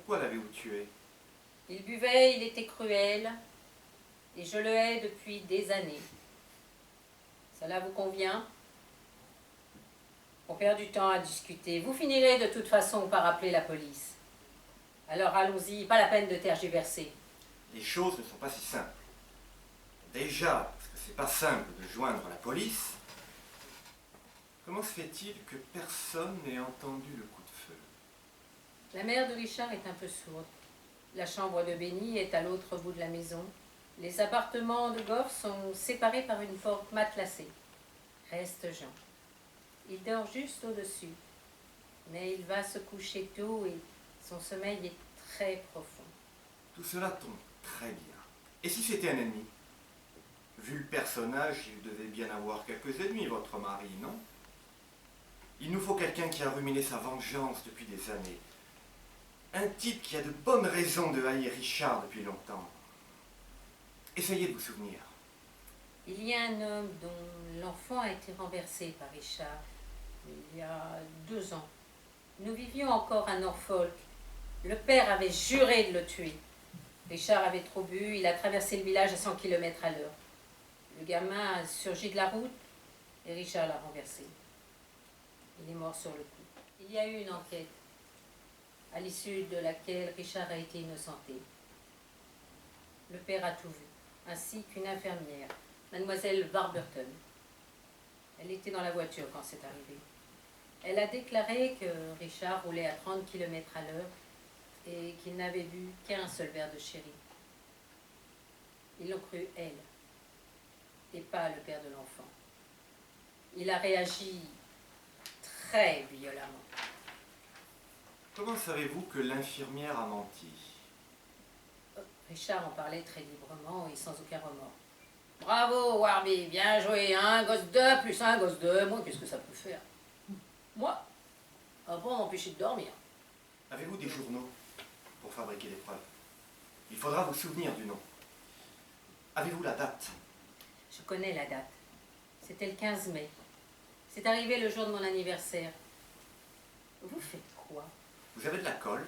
Pourquoi l'avez-vous tué? Il buvait, il était cruel, et je le hais depuis des années. Cela vous convient? On perd du temps à discuter. Vous finirez de toute façon par appeler la police. Alors allons-y, pas la peine de tergiverser. Les choses ne sont pas si simples. Déjà, parce que c'est pas simple de joindre la police, comment se fait-il que personne n'ait entendu le coup de feu? La mère de Richard est un peu sourde. La chambre de Benny est à l'autre bout de la maison. Les appartements de Goff sont séparés par une porte matelassée. Reste Jean. Il dort juste au-dessus. Mais il va se coucher tôt et son sommeil est très profond. Tout cela tombe très bien. Et si c'était un ennemi? Vu le personnage, il devait bien avoir quelques ennemis, votre mari, non? Il nous faut quelqu'un qui a ruminé sa vengeance depuis des années. Un type qui a de bonnes raisons de haïr Richard depuis longtemps. Essayez de vous souvenir. Il y a un homme dont l'enfant a été renversé par Richard il y a 2 ans. Nous vivions encore à Norfolk. Le père avait juré de le tuer. Richard avait trop bu, il a traversé le village à 100 km à l'heure. Le gamin a surgi de la route et Richard l'a renversé. Il est mort sur le coup. Il y a eu une enquête, à l'issue de laquelle Richard a été innocenté. Le père a tout vu, ainsi qu'une infirmière, mademoiselle Warburton. Elle était dans la voiture quand c'est arrivé. Elle a déclaré que Richard roulait à 30 km à l'heure et qu'il n'avait bu qu'un seul verre de sherry. Ils l'ont cru elle, et pas le père de l'enfant. Il a réagi très violemment. Comment savez-vous que l'infirmière a menti? Richard en parlait très librement et sans aucun remords. Bravo, Warby, bien joué, un gosse 2 plus un gosse 2. Moi, qu'est-ce que ça peut faire? Moi, ça va m'empêcher de dormir. Avez-vous des journaux pour fabriquer des preuves? Il faudra vous souvenir du nom. Avez-vous la date? Je connais la date. C'était le 15 mai. C'est arrivé le jour de mon anniversaire. Vous faites quoi? Vous avez de la colle?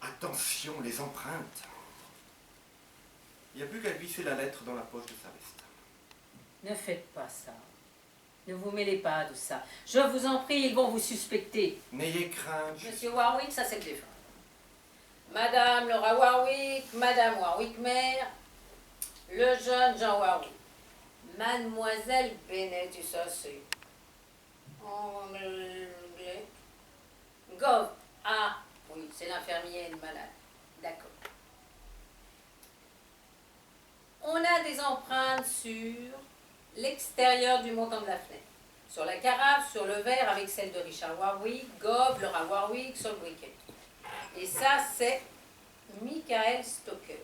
Attention, les empreintes. Il n'y a plus qu'à glisser la lettre dans la poche de sa veste. Ne faites pas ça. Ne vous mêlez pas de ça. Je vous en prie, ils vont vous suspecter. N'ayez crainte. Monsieur Warwick, ça c'est le défunt. Madame Laura Warwick, Madame Warwick mère, le jeune Jean Warwick. Mademoiselle Bennet, ça c'est. Anglais. Gov. Ah, oui, c'est l'infirmière malade. D'accord. On a des empreintes sur l'extérieur du montant de la fenêtre. Sur la carafe, sur le verre avec celle de Richard Warwick, Gov, Laura Warwick, sur le briquet. Et ça, c'est Michael Stoker.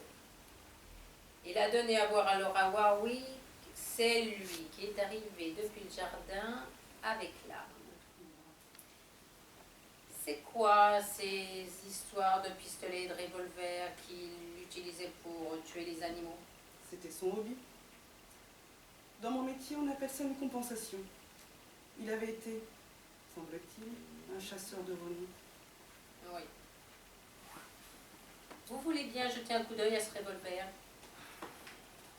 Il a donné à boire à Laura Warwick, c'est lui qui est arrivé depuis le jardin avec l'arme. C'est quoi ces histoires de pistolets et de revolvers qu'il utilisait pour tuer les animaux? C'était son hobby. Dans mon métier, on appelle ça une compensation. Il avait été, semble-t-il, un chasseur de renouveau. Oui. Vous voulez bien jeter un coup d'œil à ce revolver?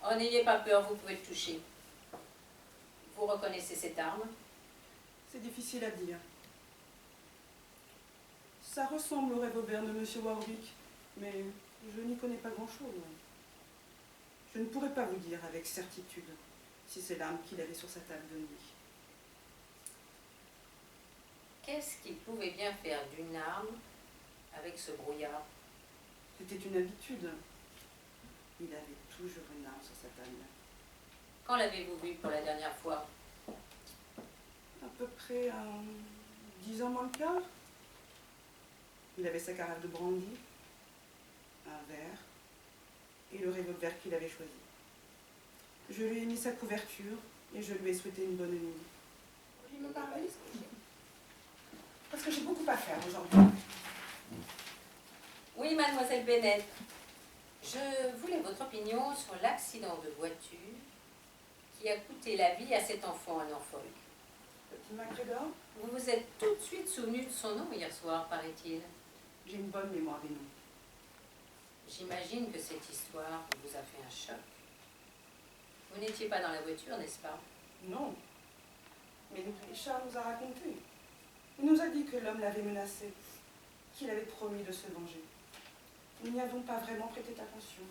Oh, n'ayez pas peur, vous pouvez le toucher. Vous reconnaissez cette arme? C'est difficile à dire. Ça ressemble au revolver de M. Warwick, mais je n'y connais pas grand-chose. Je ne pourrais pas vous dire avec certitude si c'est l'arme qu'il avait sur sa table de nuit. Qu'est-ce qu'il pouvait bien faire d'une arme avec ce brouillard? C'était une habitude. Il avait toujours une arme sur sa table. Quand l'avez-vous vu pour la dernière fois? À peu près à 10 ans moins le quart. Il avait sa carafe de brandy, un verre et le revolver qu'il avait choisi. Je lui ai mis sa couverture et je lui ai souhaité une bonne nuit. Vous voulez me parler? Parce que j'ai beaucoup à faire aujourd'hui. Oui, mademoiselle Bennet. Je voulais votre opinion sur l'accident de voiture qui a coûté la vie à cet enfant à Norfolk. Petit MacGregor? Vous vous êtes tout de suite souvenu de son nom hier soir, paraît-il. J'ai une bonne mémoire des noms. J'imagine que cette histoire vous a fait un choc. Vous n'étiez pas dans la voiture, n'est-ce pas? Non. Mais Richard nous a raconté. Il nous a dit que l'homme l'avait menacé, qu'il avait promis de se venger. Nous n'y avons pas vraiment prêté attention.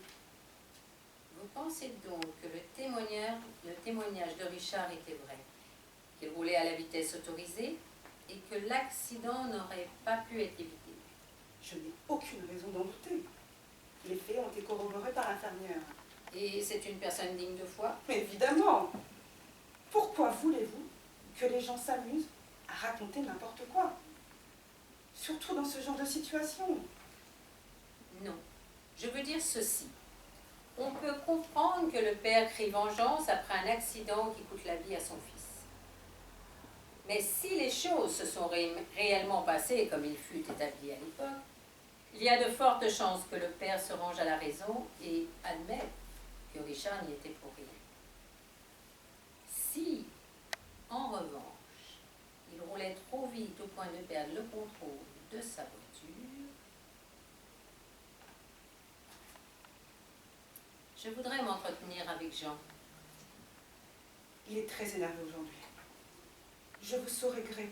Vous pensez donc que le témoignage de Richard était vrai, qu'il roulait à la vitesse autorisée et que l'accident n'aurait pas pu être évité? Je n'ai aucune raison d'en douter. Les faits ont été corroborés par l'infirmière. Et c'est une personne digne de foi? Mais évidemment. Pourquoi voulez-vous que les gens s'amusent à raconter n'importe quoi? Surtout dans ce genre de situation. Non. Je veux dire ceci. On peut comprendre que le père crie vengeance après un accident qui coûte la vie à son fils. Mais si les choses se sont réellement passées comme il fut établi à l'époque, il y a de fortes chances que le père se range à la raison et admette que Richard n'y était pour rien. Si, en revanche, il roulait trop vite au point de perdre le contrôle de sa voiture, je voudrais m'entretenir avec Jean. Il est très énervé aujourd'hui. Je vous saurais gré,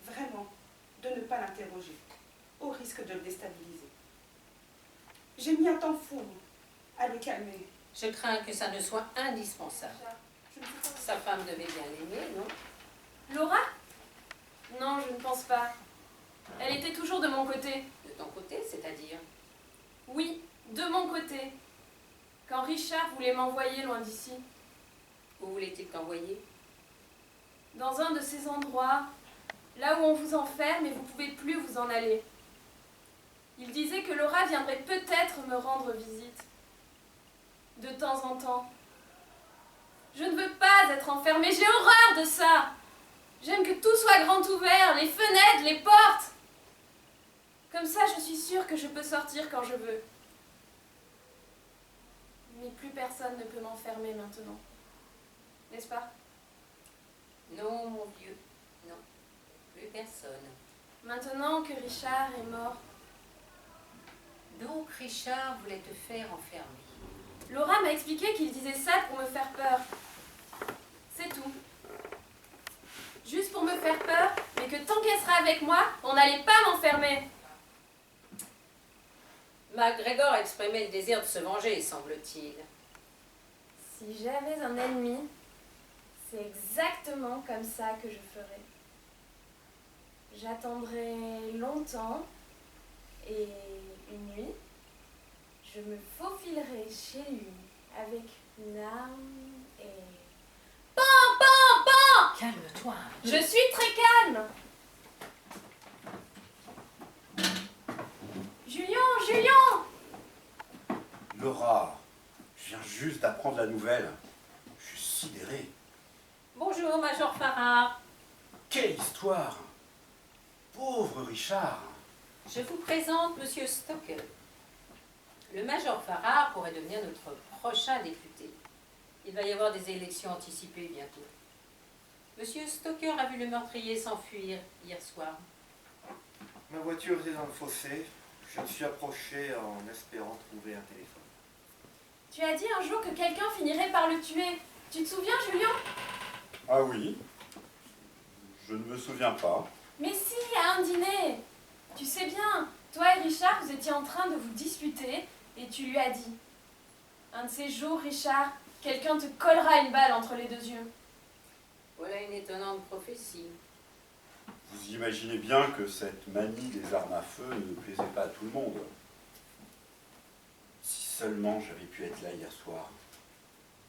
vraiment, de ne pas l'interroger, au risque de le déstabiliser. J'ai mis un temps fou à le calmer. Je crains que ça ne soit indispensable. Sa femme devait bien l'aimer, non? Laura? Non, je ne pense pas. Elle était toujours de mon côté. De ton côté, c'est-à-dire? Oui, de mon côté. Quand Richard voulait m'envoyer loin d'ici. Où voulait-il t'envoyer? Dans un de ces endroits, là où on vous enferme et vous ne pouvez plus vous en aller. Il disait que Laura viendrait peut-être me rendre visite. De temps en temps. Je ne veux pas être enfermée, j'ai horreur de ça. J'aime que tout soit grand ouvert, les fenêtres, les portes. Comme ça, je suis sûre que je peux sortir quand je veux. Mais plus personne ne peut m'enfermer maintenant. N'est-ce pas? Non, mon vieux, non. Plus personne. Maintenant que Richard est mort. Donc Richard voulait te faire enfermer. Laura m'a expliqué qu'il disait ça pour me faire peur. C'est tout. Juste pour me faire peur, mais que tant qu'elle sera avec moi, on n'allait pas m'enfermer. MacGregor exprimait le désir de se venger, semble-t-il. Si j'avais un ennemi, c'est exactement comme ça que je ferais. J'attendrai longtemps et une nuit, je me faufilerai chez lui avec une arme et... Pan, pan, pan! Calme-toi. Je suis très calme. Julien! Laura, je viens juste d'apprendre la nouvelle. Je suis sidéré. Bonjour, Major Farrar. Quelle histoire! Pauvre Richard! Je vous présente Monsieur Stoker. Le Major Farrar pourrait devenir notre prochain député. Il va y avoir des élections anticipées bientôt. Monsieur Stoker a vu le meurtrier s'enfuir hier soir. Ma voiture était dans le fossé. Je me suis approché en espérant trouver un téléphone. Tu as dit un jour que quelqu'un finirait par le tuer. Tu te souviens, Julien? Ah oui? Je ne me souviens pas. Mais si, à un dîner. Tu sais bien, toi et Richard, vous étiez en train de vous disputer et tu lui as dit: un de ces jours, Richard, quelqu'un te collera une balle entre les deux yeux. Voilà une étonnante prophétie. Vous imaginez bien que cette manie des armes à feu ne plaisait pas à tout le monde. Si seulement j'avais pu être là hier soir.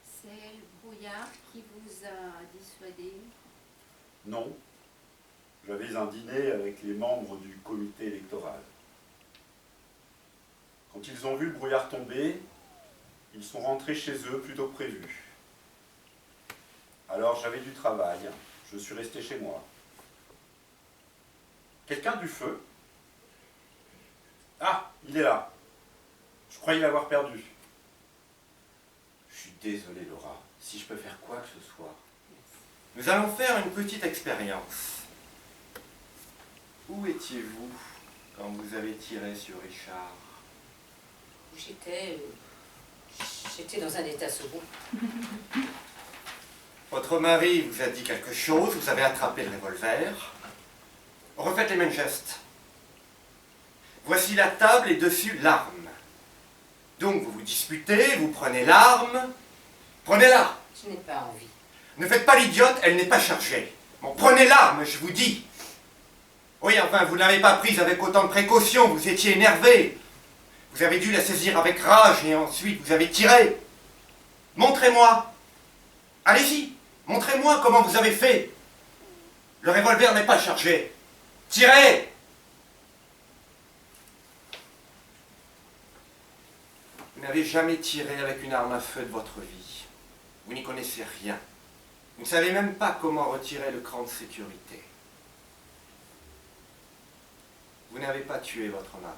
C'est le brouillard qui vous a dissuadé? Non. J'avais un dîner avec les membres du comité électoral. Quand ils ont vu le brouillard tomber, ils sont rentrés chez eux plus tôt que prévu. Alors j'avais du travail, je suis resté chez moi. Quelqu'un du feu? Ah, il est là. Je croyais l'avoir perdu. Je suis désolé, Laura. Si je peux faire quoi que ce soit. Nous allons faire une petite expérience. Où étiez-vous quand vous avez tiré sur Richard? J'étais dans un état second. Votre mari vous a dit quelque chose, vous avez attrapé le revolver. Refaites les mêmes gestes. Voici la table et dessus l'arme. Donc vous vous disputez, vous prenez l'arme. Prenez-la. Je n'ai pas envie. Ne faites pas l'idiote, elle n'est pas chargée. Bon, prenez l'arme, je vous dis. Oui, enfin, vous ne l'avez pas prise avec autant de précaution, vous étiez énervé. Vous avez dû la saisir avec rage et ensuite vous avez tiré. Montrez-moi. Allez-y, montrez-moi comment vous avez fait. Le revolver n'est pas chargé. Tirez. Vous n'avez jamais tiré avec une arme à feu de votre vie. Vous n'y connaissez rien. Vous ne savez même pas comment retirer le cran de sécurité. Vous n'avez pas tué votre mari.